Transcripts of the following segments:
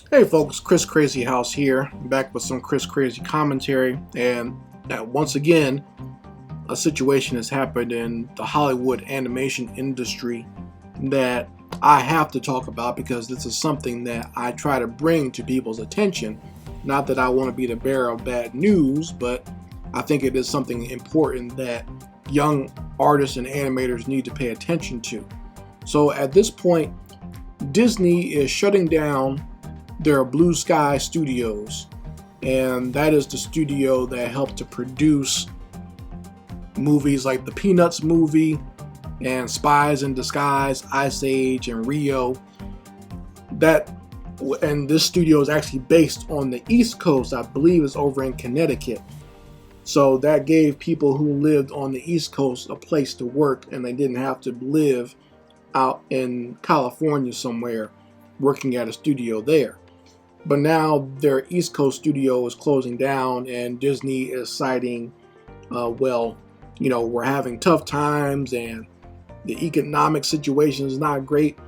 Hey folks, Chris Crazyhouse here, back with some Chris Crazy commentary. And once again, a situation has happened in the Hollywood animation industry that I have to talk about because this is something that I try to bring to people's attention. Not that I want to be the bearer of bad news, but I think it is something important that young artists and animators need to pay attention to. So at this point, Disney is shutting down their Blue Sky Studios, and that is the studio that helped to produce movies like the Peanuts movie and Spies in Disguise, Ice Age, and Rio. And this studio is actually based on the East Coast. I believe it's over in Connecticut. So that gave people who lived on the East Coast a place to work, and they didn't have to live out in California somewhere working at a studio there. But now their East Coast studio is closing down, and Disney is citing, we're having tough times and the economic situation is not great.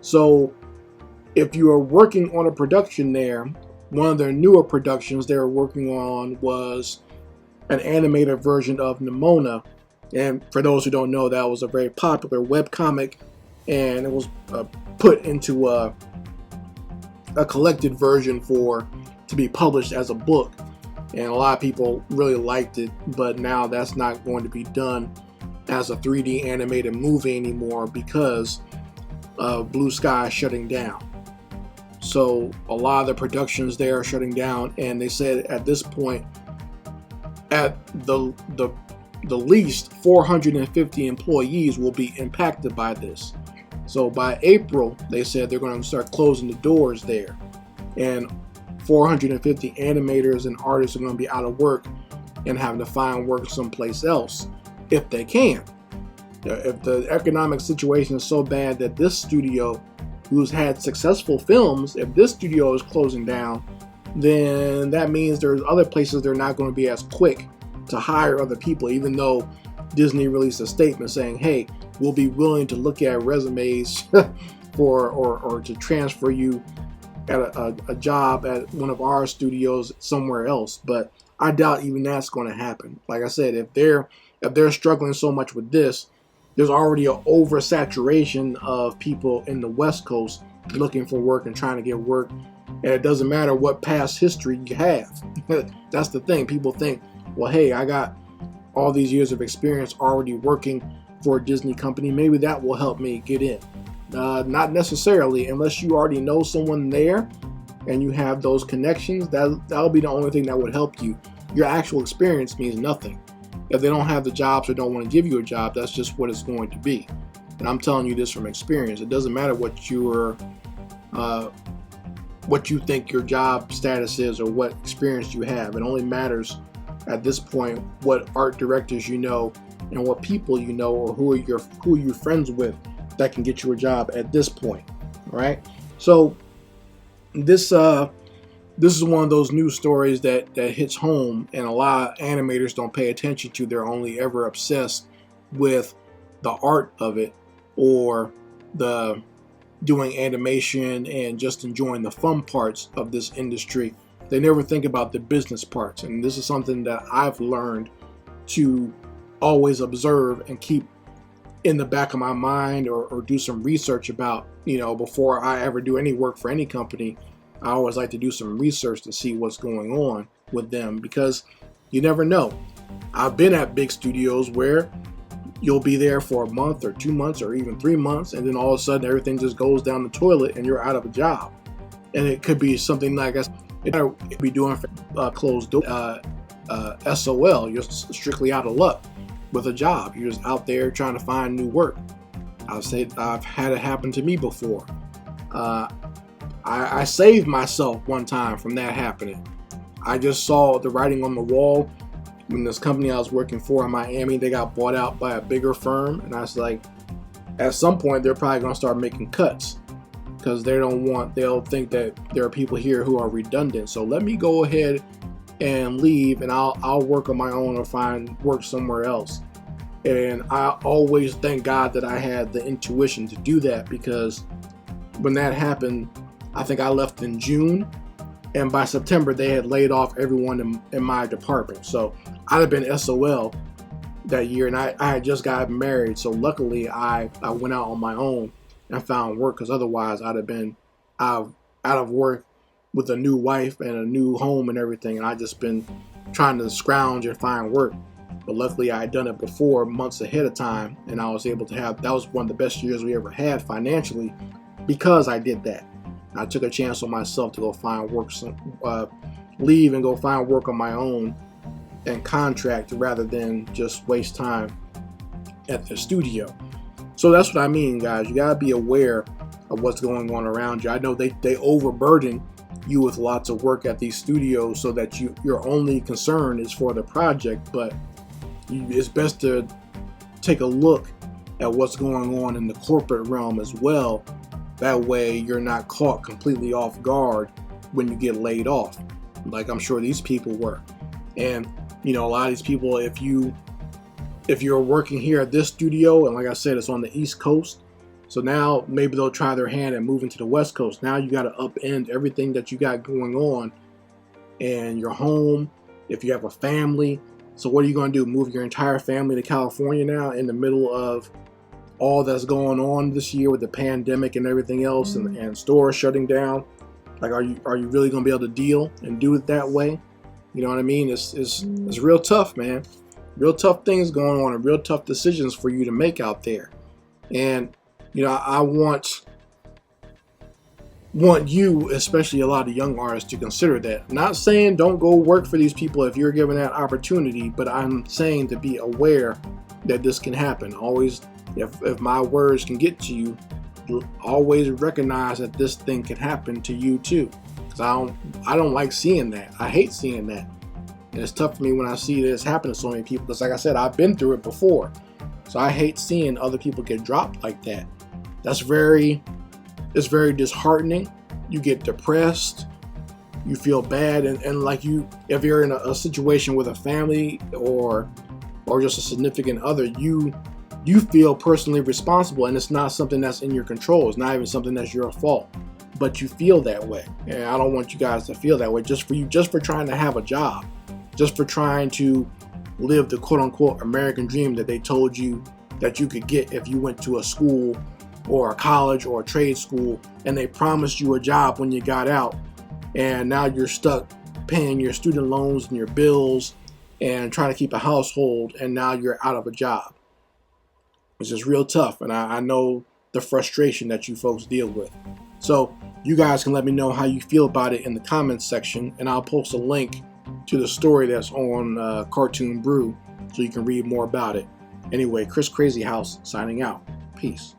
So if you are working on a production there, one of their newer productions they were working on was an animated version of Nimona. And for those who don't know, that was a very popular webcomic, and it was put into a collected version to be published as a book, and a lot of people really liked it. But now that's not going to be done as a 3D animated movie anymore because Blue Sky is shutting down. So a lot of the productions there are shutting down, and they said at this point, at the least 450 employees will be impacted by this. So by April, they said they're going to start closing the doors there, and 450 animators and artists are going to be out of work and having to find work someplace else if they can. If the economic situation is so bad that this studio, who's had successful films, if this studio is closing down, then that means there's other places they're not going to be as quick to hire other people, even though Disney released a statement saying, hey, we'll be willing to look at resumes or to transfer you at a job at one of our studios somewhere else. But I doubt even that's going to happen. Like I said, if they're struggling so much with this, there's already an oversaturation of people in the West Coast looking for work and trying to get work, and it doesn't matter what past history you have. That's the thing. People think, well, hey, I got all these years of experience already working for a Disney company, maybe that will help me get in. Not necessarily, unless you already know someone there and you have those connections. That'll be the only thing that would help you. Your actual experience means nothing. If they don't have the jobs or don't want to give you a job, that's just what it's going to be. And I'm telling you this from experience. It doesn't matter what you think your job status is or what experience you have. It only matters at this point what art directors you know and what people you know, or who are you friends with that can get you a job at this point. All right. So this is one of those news stories that hits home, and a lot of animators don't pay attention to. They're only ever obsessed with the art of it, or the doing animation and just enjoying the fun parts of this industry. They never think about the business parts, and this is something that I've learned to always observe and keep in the back of my mind, or do some research about, before I ever do any work for any company. I always like to do some research to see what's going on with them, because you never know. I've been at big studios where you'll be there for a month or 2 months or even 3 months, and then all of a sudden everything just goes down the toilet and you're out of a job. And it could be something like it could be doing closed door, SOL. You're strictly out of luck with a job. You're just out there trying to find new work. I've had it happen to me before. I saved myself one time from that happening. I just saw the writing on the wall when this company I was working for in Miami, they got bought out by a bigger firm, and I was like, at some point they're probably going to start making cuts because they'll think that there are people here who are redundant. So let me go ahead and leave, and I'll work on my own or find work somewhere else. And I always thank God that I had the intuition to do that, because when that happened, I think I left in June, and by September they had laid off everyone in my department. So I'd have been SOL that year, and I had just gotten married. So luckily I went out on my own and found work, because otherwise I'd have been out of work with a new wife and a new home and everything, and I just been trying to scrounge and find work. But luckily I had done it before, months ahead of time, and I was able to have, that was one of the best years we ever had financially, because I did that. I took a chance on myself to go find work, leave and go find work on my own and contract, rather than just waste time at the studio. So that's what I mean, guys. You gotta be aware of what's going on around you. I know they overburden you with lots of work at these studios, so that your only concern is for the project, but it's best to take a look at what's going on in the corporate realm as well. That way you're not caught completely off guard when you get laid off, like I'm sure these people were. And a lot of these people, if you're working here at this studio, and like I said, it's on the East Coast, so now maybe they'll try their hand at moving to the West Coast. Now you got to upend everything that you got going on and your home, if you have a family. So what are you going to do? Move your entire family to California now in the middle of all that's going on this year with the pandemic and everything else, and stores shutting down? Like, are you really going to be able to deal and do it that way? You know what I mean? It's real tough, man. Real tough things going on, and real tough decisions for you to make out there. And I want you, especially a lot of young artists, to consider that. I'm not saying don't go work for these people if you're given that opportunity, but I'm saying to be aware that this can happen. Always, if my words can get to you, always recognize that this thing can happen to you too. Because I don't like seeing that. I hate seeing that. And it's tough for me when I see this happen to so many people, because like I said, I've been through it before. So I hate seeing other people get dropped like that. It's very disheartening. You get depressed. You feel bad, and like if you're in a situation with a family or just a significant other, you feel personally responsible, and it's not something that's in your control. It's not even something that's your fault, but you feel that way. And I don't want you guys to feel that way just for trying to have a job, just for trying to live the quote-unquote American dream that they told you that you could get if you went to a school or a college or a trade school, and they promised you a job when you got out, and now you're stuck paying your student loans and your bills and trying to keep a household, and now you're out of a job. It's just real tough, and I know the frustration that you folks deal with. So you guys can let me know how you feel about it in the comments section, and I'll post a link to the story that's on Cartoon Brew so you can read more about it. Anyway, Chris Crazyhouse signing out. Peace.